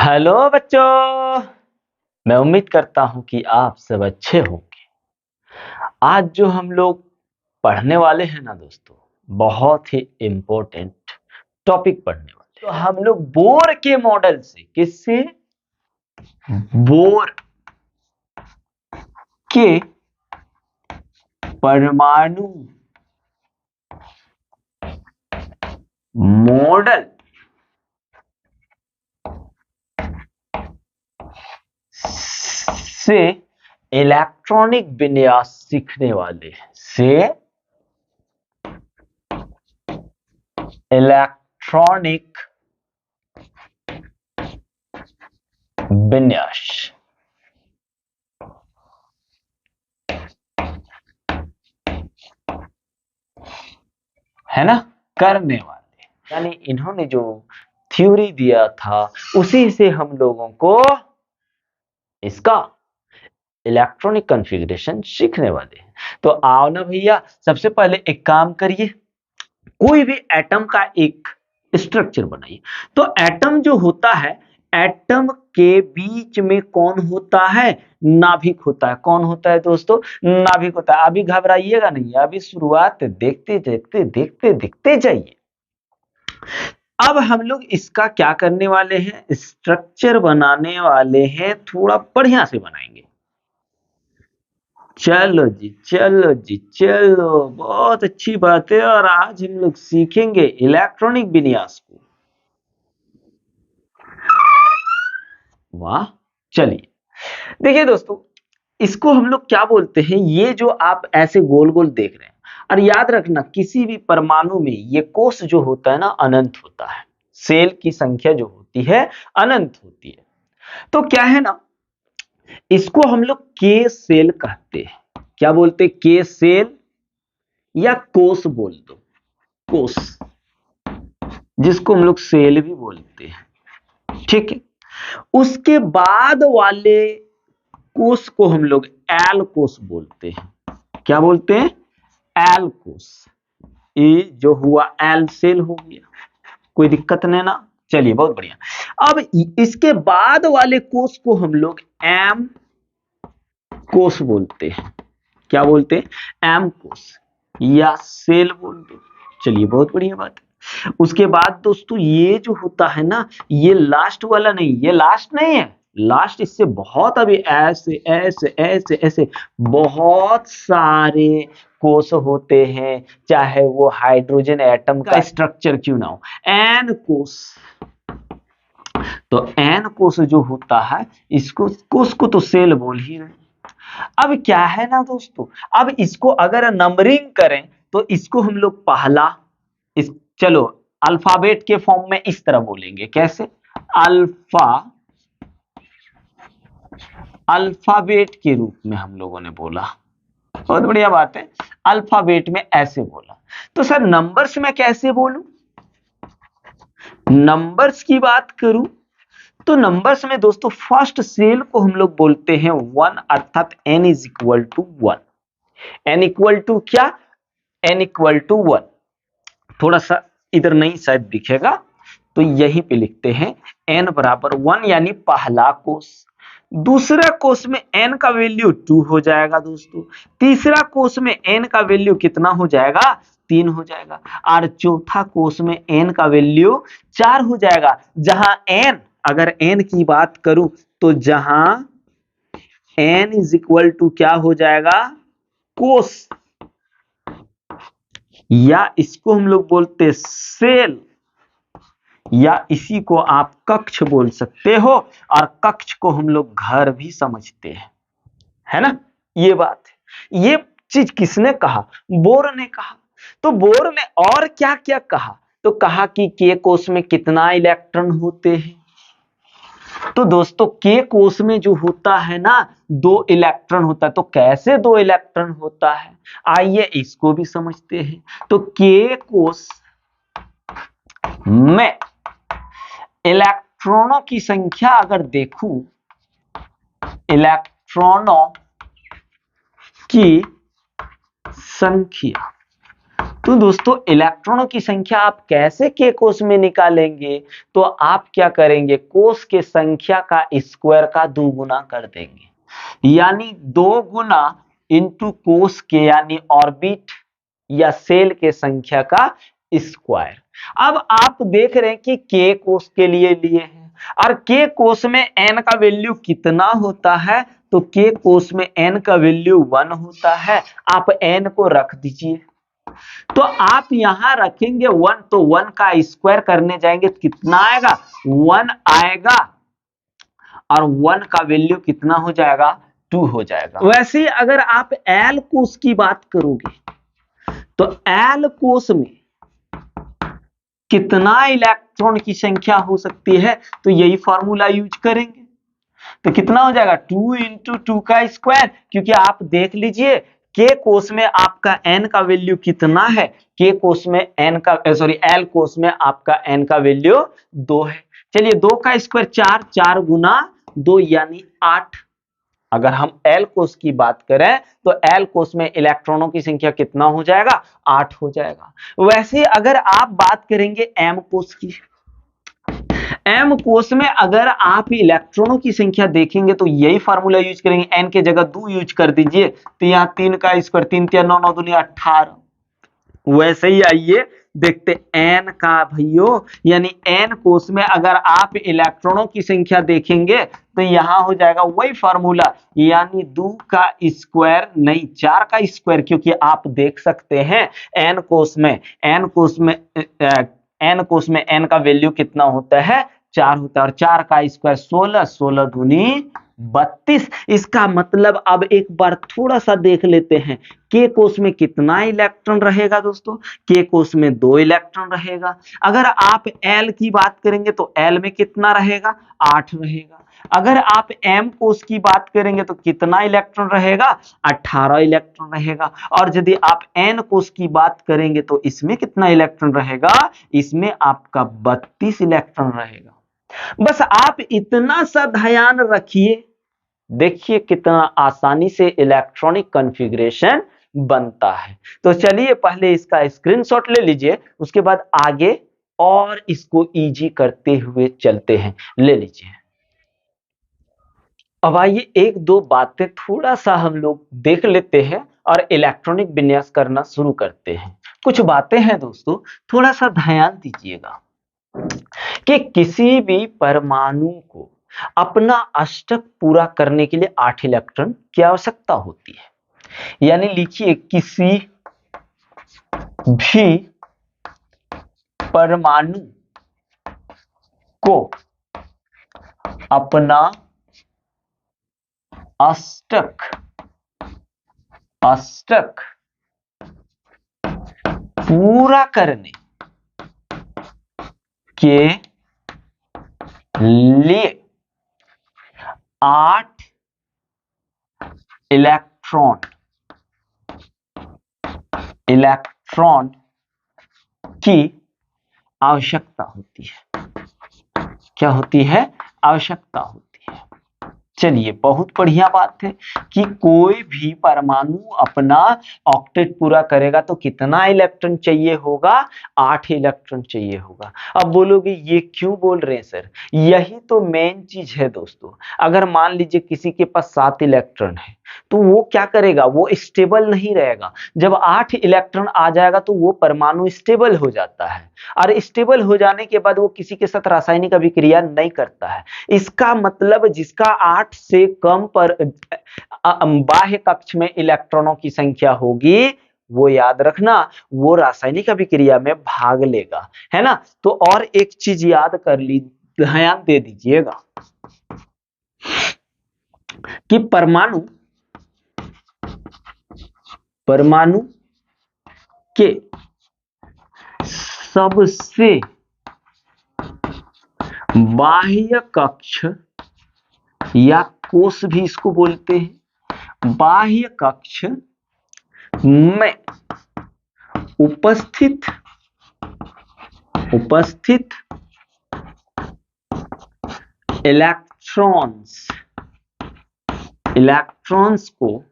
Hello बच्चों। मैं उम्मीद करता हूं कि आप सब अच्छे होंगे। आज जो हम लोग पढ़ने वाले हैं ना दोस्तों, बहुत ही इम्पोर्टेंट टॉपिक पढ़ने वाले हैं। तो हम लोग बोर के मॉडल से, किससे? बोर के परमाणु मॉडल से इलेक्ट्रॉनिक विन्यास सीखने वाले हैं। से इलेक्ट्रॉनिक विन्यास है ना, करने वाले। यानी इन्होंने जो थ्योरी दिया था उसी से हम लोगों को इसका इलेक्ट्रॉनिक कॉन्फ़िगरेशन सीखने वाले हैं। तो आओ ना भैया, सबसे पहले एक काम करिए, कोई भी एटम का एक स्ट्रक्चर बनाइए। तो एटम जो होता है, एटम के बीच में कौन होता है? नाभिक होता है। कौन होता है दोस्तों? नाभिक होता है। अभी घबराइएगा नहीं, अभी शुरुआत देखते देखते देखते देखते जाइए। अब हम लोग इसका क्या करने वाले हैं? स्ट्रक्चर बनाने वाले हैं, थोड़ा बढ़िया से बनाएंगे। चलो जी, चलो जी, चलो, बहुत अच्छी बात है। और आज हम लोग सीखेंगे इलेक्ट्रॉनिक विन्यास को। वाह, चलिए देखिए दोस्तों, इसको हम लोग क्या बोलते हैं? ये जो आप ऐसे गोल गोल देख रहे हैं, और याद रखना किसी भी परमाणु में ये कोश जो होता है ना, अनंत होता है। सेल की संख्या जो होती है अनंत होती है। तो क्या है ना, इसको हम लोग के सेल कहते हैं। क्या बोलते? के सेल या कोश बोल दो, कोश, जिसको हम लोग सेल भी बोलते हैं। ठीक है। उसके बाद वाले कोश को हम लोग एल कोश बोलते हैं। क्या बोलते हैं? एल कोश। ये जो हुआ एल सेल हो गया, कोई दिक्कत नहीं ना। चलिए, बहुत बढ़िया। अब इसके बाद वाले कोश को हम लोग एम कोश बोलते हैं। क्या बोलते हैं? एम कोश या सेल बोल दो। चलिए, बहुत बढ़िया बात है। उसके बाद दोस्तों, ये जो होता है ना, ये लास्ट वाला नहीं, ये लास्ट नहीं है। लास्ट इससे बहुत, अभी ऐसे ऐसे ऐसे ऐसे बहुत सारे कोश होते हैं, चाहे वो हाइड्रोजन एटम का स्ट्रक्चर क्यों ना हो। एन कोश। तो एन कोश जो होता है, इसको कोश को तो सेल बोल ही रहे। अब क्या है ना दोस्तों, अब इसको अगर नंबरिंग करें तो इसको हम लोग पहला, इस, चलो अल्फाबेट के फॉर्म में इस तरह बोलेंगे। कैसे? अल्फा, अल्फाबेट के रूप में हम लोगों ने बोला। बहुत बढ़िया बात है। अल्फाबेट में ऐसे बोला। तो सर नंबर्स में कैसे बोलूं? नंबर्स की बात करूं तो नंबर्स में दोस्तों फर्स्ट सेल को हम लोग बोलते हैं 1, अर्थात n is equal to 1। n equal to क्या? n equal to 1। थोड़ा सा इधर नहीं शायद दिखेगा, तो यहीं पे लिखते हैं n बराबर 1, यानी पहला कोश। दूसरा कोश में n का वैल्यू 2 हो जाएगा दोस्तों। तीसरा कोश में n का वैल्यू कितना हो जाएगा? 3 हो जाएगा। और चौथा कोश में n का वैल्यू 4 हो जाएगा। जहां n, अगर n की बात करूं तो जहां n इज इक्वल टू क्या हो जाएगा? कोश, या इसको हम लोग बोलते सेल, या इसी को आप कक्ष बोल सकते हो। और कक्ष को हम लोग घर भी समझते हैं, है ना। ये बात है। ये चीज किसने कहा? बोर ने कहा। तो बोर ने और क्या क्या कहा? तो कहा कि के कोश में कितना इलेक्ट्रॉन होते हैं। तो दोस्तों के कोश में जो होता है ना, 2 इलेक्ट्रॉन होता है। तो कैसे 2 इलेक्ट्रॉन होता है, आइए इसको भी समझते हैं। तो के कोश में इलेक्ट्रॉनों की संख्या अगर देखूं, इलेक्ट्रॉनों की संख्या, तो दोस्तों इलेक्ट्रॉनों की संख्या आप कैसे के कोष में निकालेंगे? तो आप क्या करेंगे, कोष के संख्या का स्क्वायर का 2 गुना कर देंगे, यानी 2 गुना इंटू कोष के यानी ऑर्बिट या सेल के संख्या का स्क्वायर। अब आप देख रहे हैं कि के कोष के लिए हैं और के कोष में n का वैल्यू कितना होता है, तो के कोष में n का वैल्यू 1 होता है। आप n को रख दीजिए, तो आप यहां रखेंगे 1, तो 1 का स्क्वायर करने जाएंगे तो कितना आएगा, 1 आएगा और 1 का वैल्यू कितना हो जाएगा, 2 हो जाएगा। वैसे ही अगर आप एल कोष की बात करोगे तो एल कोष में कितना इलेक्ट्रॉन की संख्या हो सकती है, तो यही फॉर्मूला यूज करेंगे। तो कितना हो जाएगा, 2 इंटू 2 का स्क्वायर, क्योंकि आप देख लीजिए के कोष में आपका n का वैल्यू कितना है, के कोष में n का एल कोष में आपका n का वैल्यू 2 है। चलिए 2 का स्क्वायर 4, 4 गुना 2 यानी 8। अगर हम एल कोष की बात करें तो एल कोष में इलेक्ट्रॉनों की संख्या कितना हो जाएगा, 8 हो जाएगा। वैसे अगर आप बात करेंगे एम कोष की, एम कोष में अगर आप इलेक्ट्रॉनों की संख्या देखेंगे तो यही फार्मूला यूज करेंगे, एन के जगह 2 यूज कर दीजिए, तो यहाँ 3 का स्क्वायर, 3 3 9 9 दूनी 18। वैसे ही आइए देखते एन का भैया, यानी एन कोष में अगर आप इलेक्ट्रॉनों की संख्या देखेंगे तो यहां हो जाएगा वही फार्मूला, यानी 2 का स्क्वायर नहीं 4 का स्क्वायर, क्योंकि आप देख सकते हैं एन कोष में एन का वैल्यू कितना होता है, 4 होता है, और 4 का स्क्वायर 16, 16 दूनी 32। इसका मतलब अब एक बार थोड़ा सा देख लेते हैं के कोष में कितना इलेक्ट्रॉन रहेगा दोस्तों, के कोष में 2 इलेक्ट्रॉन रहेगा। अगर आप एल की बात करेंगे तो एल में कितना रहेगा, 8 रहेगा। अगर आप एम कोष की बात करेंगे तो कितना इलेक्ट्रॉन रहेगा, 18 इलेक्ट्रॉन रहेगा। और यदि आप एन कोष की बात करेंगे तो इसमें कितना इलेक्ट्रॉन रहेगा, इसमें आपका 32 इलेक्ट्रॉन रहेगा। बस आप इतना सा ध्यान रखिए, देखिए कितना आसानी से इलेक्ट्रॉनिक कॉन्फ़िगरेशन बनता है। तो चलिए पहले इसका स्क्रीनशॉट ले लीजिए, उसके बाद आगे और इसको इजी करते हुए चलते हैं। ले लीजिए। अब आइए एक दो बातें थोड़ा सा हम लोग देख लेते हैं और इलेक्ट्रॉनिक विन्यास करना शुरू करते हैं। कुछ बातें हैं दोस्तों, थोड़ा सा ध्यान दीजिएगा कि किसी भी परमाणु को अपना अष्टक पूरा करने के लिए 8 इलेक्ट्रॉन की आवश्यकता होती है। यानी लिखिए किसी भी परमाणु को अपना अष्टक पूरा करने के लिए 8 इलेक्ट्रॉन की आवश्यकता होती है। क्या होती है, आवश्यकता होती है। चलिए बहुत बढ़िया बात है कि कोई भी परमाणु अपना ऑक्टेट पूरा करेगा तो कितना इलेक्ट्रॉन चाहिए होगा, 8 इलेक्ट्रॉन चाहिए होगा। अब बोलोगे ये क्यों बोल रहे हैं सर, यही तो मेन चीज है दोस्तों। अगर मान लीजिए किसी के पास 7 इलेक्ट्रॉन है तो वो क्या करेगा, वो स्टेबल नहीं रहेगा। जब 8 इलेक्ट्रॉन आ जाएगा तो वो परमाणु स्टेबल हो जाता है, और स्टेबल हो जाने के बाद वो किसी के साथ रासायनिक अभिक्रिया नहीं करता है। इसका मतलब जिसका 8 से कम पर बाह्य कक्ष में इलेक्ट्रॉनों की संख्या होगी, वो याद रखना वो रासायनिक अभिक्रिया में भाग लेगा, है ना। तो और एक चीज याद कर ली, ध्यान दे दीजिएगा कि परमाणु के सबसे बाह्य कक्ष या कोष भी इसको बोलते हैं, बाह्य कक्ष में उपस्थित इलेक्ट्रॉन्स को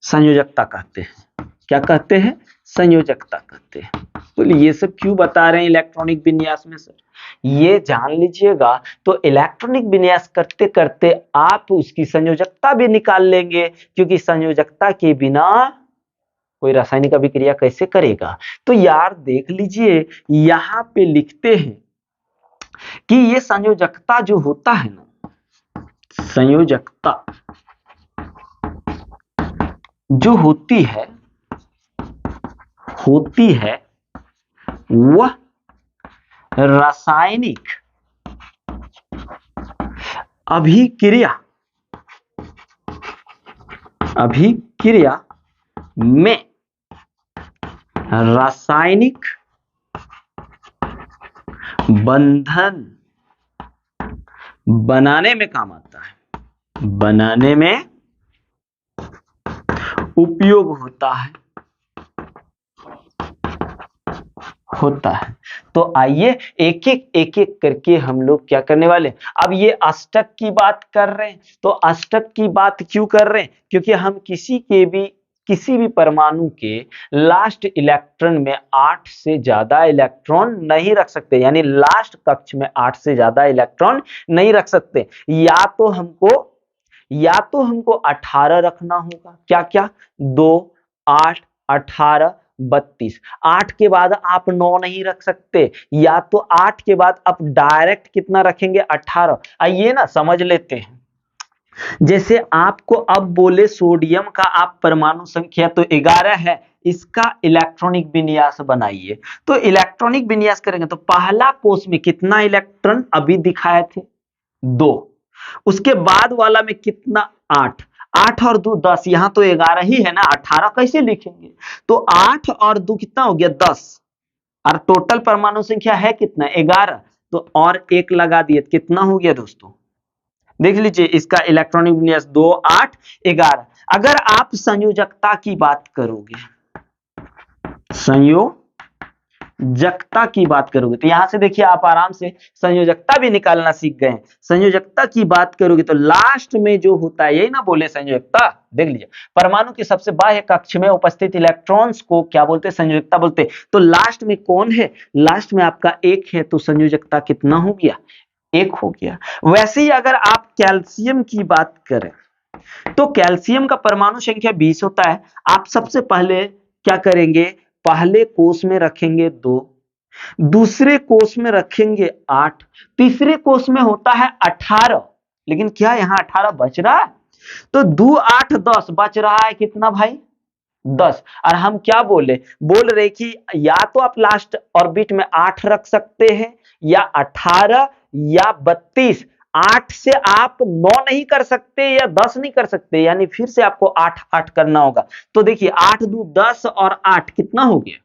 संयोजकता कहते हैं। क्या कहते हैं, संयोजकता कहते हैं। तो ये सब क्यों बता रहे हैं इलेक्ट्रॉनिक विन्यास में सर? ये जान लीजिएगा तो इलेक्ट्रॉनिक विन्यास करते करते आप उसकी संयोजकता भी निकाल लेंगे, क्योंकि संयोजकता के बिना कोई रासायनिक अभिक्रिया कैसे करेगा। तो यार देख लीजिए, यहां पे लिखते हैं कि ये संयोजकता जो होता है ना, संयोजकता जो होती है वह रासायनिक अभिक्रिया में रासायनिक बंधन बनाने में काम आता है, बनाने में उपयोग होता है। तो आइए एक एक करके हम लोग क्या करने वाले। अब ये अष्टक की बात कर रहे हैं, तो अष्टक की बात क्यों कर रहे हैं? क्योंकि हम किसी भी परमाणु के लास्ट इलेक्ट्रॉन में 8 से ज्यादा इलेक्ट्रॉन नहीं रख सकते, यानी लास्ट कक्ष में 8 से ज्यादा इलेक्ट्रॉन नहीं रख सकते। या तो हमको 18 रखना होगा, क्या क्या, 2 8 18 32। 8 के बाद आप 9 नहीं रख सकते, या तो 8 के बाद आप डायरेक्ट कितना रखेंगे, 18। आइए ना समझ लेते हैं। जैसे आपको अब बोले सोडियम का आप परमाणु संख्या तो 11 है, इसका इलेक्ट्रॉनिक विन्यास बनाइए। तो इलेक्ट्रॉनिक विन्यास करेंगे तो पहला कोष में कितना इलेक्ट्रॉन अभी दिखाए थे, 2। उसके बाद वाला में कितना, 8। 8 और 2 10, यहां तो 11 ही है ना, 18 कैसे लिखेंगे? तो 8 और 2 कितना हो गया, 10। और टोटल परमाणु संख्या है कितना, 11। तो और 1 लगा दिए, कितना हो गया दोस्तों, देख लीजिए इसका इलेक्ट्रॉनिक विन्यास 2 8 11। अगर आप संयोजकता की बात करोगे, संयोजकता की बात करोगे तो यहां से देखिए आप आराम से संयोजकता भी निकालना सीख गए। संयोजकता की बात करोगे तो लास्ट में जो होता है, यही ना बोले संयोजकता, देख लीजिए परमाणु के सबसे बाह्य कक्ष में उपस्थित इलेक्ट्रॉन्स को क्या बोलते हैं, संयोजकता बोलते हैं। तो लास्ट में कौन है, लास्ट में आपका 1 है, तो संयोजकता कितना हो गया, 1 हो गया। वैसे ही अगर आप कैल्शियम की बात करें तो कैल्शियम का परमाणु संख्या 20 होता है। आप सबसे पहले क्या करेंगे, पहले कोष में रखेंगे 2, दूसरे कोष में रखेंगे 8, तीसरे कोष में होता है 18। लेकिन क्या यहां 18 बच रहा है, तो 2 8 10 बच रहा है कितना भाई, 10। और हम क्या बोल रहे कि या तो आप लास्ट ऑर्बिट में 8 रख सकते हैं, या 18 या 32। 8 से आप 9 नहीं कर सकते या 10 नहीं कर सकते, यानी फिर से आपको 8 8 करना होगा। तो देखिए 8 2 10 और 8 कितना हो गया,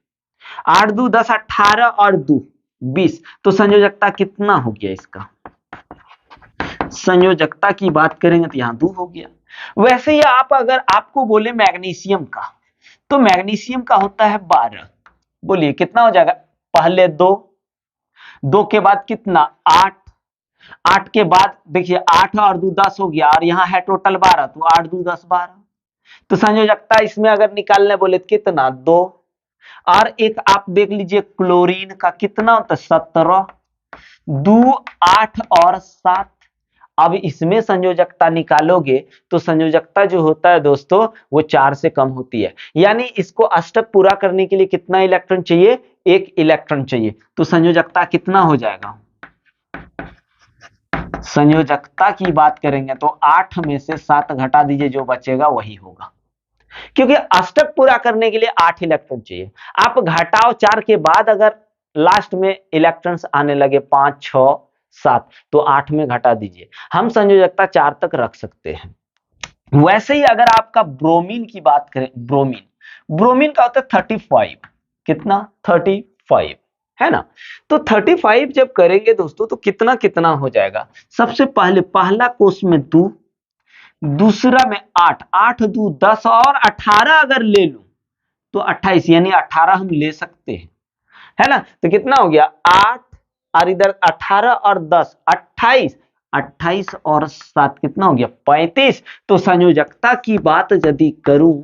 8 2 10 18 और 2 20। तो संयोजकता कितना हो गया, इसका संयोजकता की बात करेंगे तो यहां 2 हो गया। वैसे ही आप अगर आपको बोले मैग्नीशियम का, तो मैग्नीशियम का होता है 12। बोलिए कितना हो जाएगा, पहले 2, 2 के बाद कितना 8, 8 के बाद देखिए 8 और 2 10 हो गया, और यहाँ है टोटल 12, तो 8 2 10 12। तो संयोजकता इसमें अगर निकालने बोले कितना, 2। और एक आप देख लीजिए क्लोरीन का कितना होता है, 17। 2 8 और 7। अब इसमें संयोजकता निकालोगे तो संयोजकता जो होता है दोस्तों वो 4 से कम होती है, यानी इसको अष्टक पूरा करने के लिए कितना इलेक्ट्रॉन चाहिए, 1 इलेक्ट्रॉन चाहिए। तो संयोजकता कितना हो जाएगा, संयोजकता की बात करेंगे तो 8 में से 7 घटा दीजिए, जो बचेगा वही होगा, क्योंकि अष्टक पूरा करने के लिए 8 इलेक्ट्रॉन चाहिए। आप घटाओ 4 के बाद अगर लास्ट में इलेक्ट्रॉन्स आने लगे 5 6 7, तो 8 में घटा दीजिए। हम संयोजकता 4 तक रख सकते हैं। वैसे ही अगर आपका ब्रोमीन की बात करें, ब्रोमीन का होता है 35, कितना 35 है ना। तो 35 जब करेंगे दोस्तों तो कितना कितना हो जाएगा, सबसे पहले पहला कोष में 2, दूसरा में 8, 8 2 10 और 18 अगर ले लूं तो 28, यानी 18 हम ले सकते हैं, है ना। तो कितना हो गया 8 और इधर 18 और 10 28, 28 और 7 कितना हो गया 35। तो संयोजकता की बात यदि करूं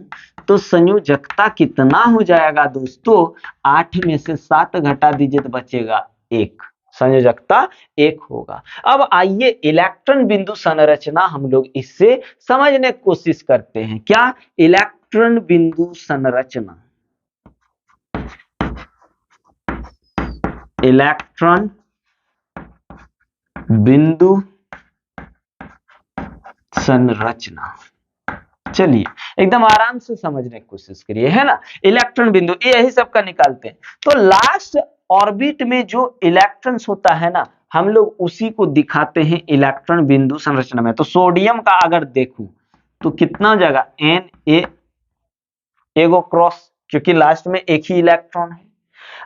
तो संयोजकता कितना हो जाएगा दोस्तों? 8 में से 7 घटा दीजिए तो बचेगा 1। संयोजकता 1 होगा। अब आइए इलेक्ट्रॉन बिंदु संरचना हम लोग इससे समझने की कोशिश करते हैं। क्या? इलेक्ट्रॉन बिंदु संरचना। इलेक्ट्रॉन बिंदु संरचना, चलिए एकदम आराम से समझने की कोशिश करिए, है ना। इलेक्ट्रॉन बिंदु यही सबका निकालते हैं। तो लास्ट ऑर्बिट में जो इलेक्ट्रॉन्स होता है ना, हम लोग उसी को दिखाते हैं इलेक्ट्रॉन बिंदु संरचना में। तो सोडियम का अगर देखूं तो कितना जगह Na एगो क्रॉस, क्योंकि लास्ट में एक ही इलेक्ट्रॉन है।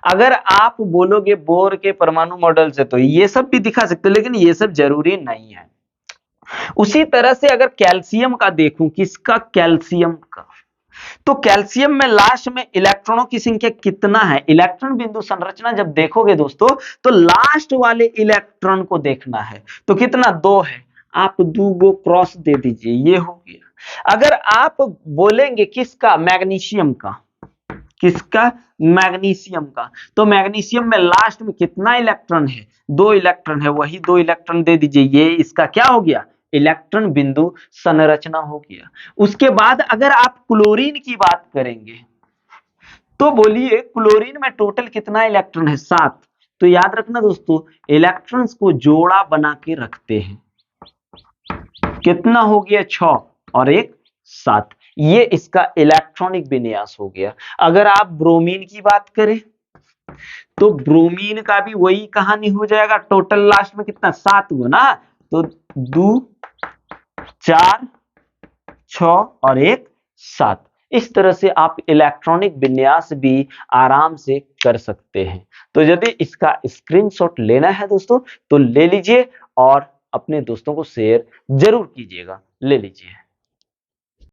अगर आप बोलोगे बोर के परमाणु मॉडल से तो ये सब भी दिखा सकते, लेकिन ये सब जरूरी नहीं है। उसी तरह से अगर कैल्शियम का देखूं, किसका? कैल्शियम का। तो कैल्शियम में लास्ट में इलेक्ट्रॉनों की संख्या कितना है? इलेक्ट्रॉन बिंदु संरचना जब देखोगे दोस्तों तो लास्ट वाले इलेक्ट्रॉन को देखना है। तो कितना? 2 है। आप 2 गो क्रॉस दे दीजिए, ये हो गया। अगर आप बोलेंगे किसका? मैग्नीशियम का। किसका? मैग्नीशियम का। तो मैग्नीशियम में लास्ट में कितना इलेक्ट्रॉन है? 2 इलेक्ट्रॉन है, वही 2 इलेक्ट्रॉन दे दीजिए। ये इसका क्या हो गया? इलेक्ट्रॉन बिंदु संरचना हो गया। उसके बाद अगर आप क्लोरीन की बात करेंगे तो बोलिए क्लोरीन में टोटल कितना इलेक्ट्रॉन है? 7। तो याद रखना दोस्तों, इलेक्ट्रॉन्स को जोड़ा बना के रखते हैं। कितना हो गया? 6 और 1 7। ये इसका इलेक्ट्रॉनिक विन्यास हो गया। अगर आप ब्रोमीन की बात करें तो ब्रोमीन का भी वही कहानी हो जाएगा। टोटल लास्ट में कितना? 7 गो ना। तो 2 4 6 और 1 7। इस तरह से आप इलेक्ट्रॉनिक विन्यास भी आराम से कर सकते हैं। तो यदि इसका स्क्रीनशॉट लेना है दोस्तों तो ले लीजिए और अपने दोस्तों को शेयर जरूर कीजिएगा। ले लीजिए।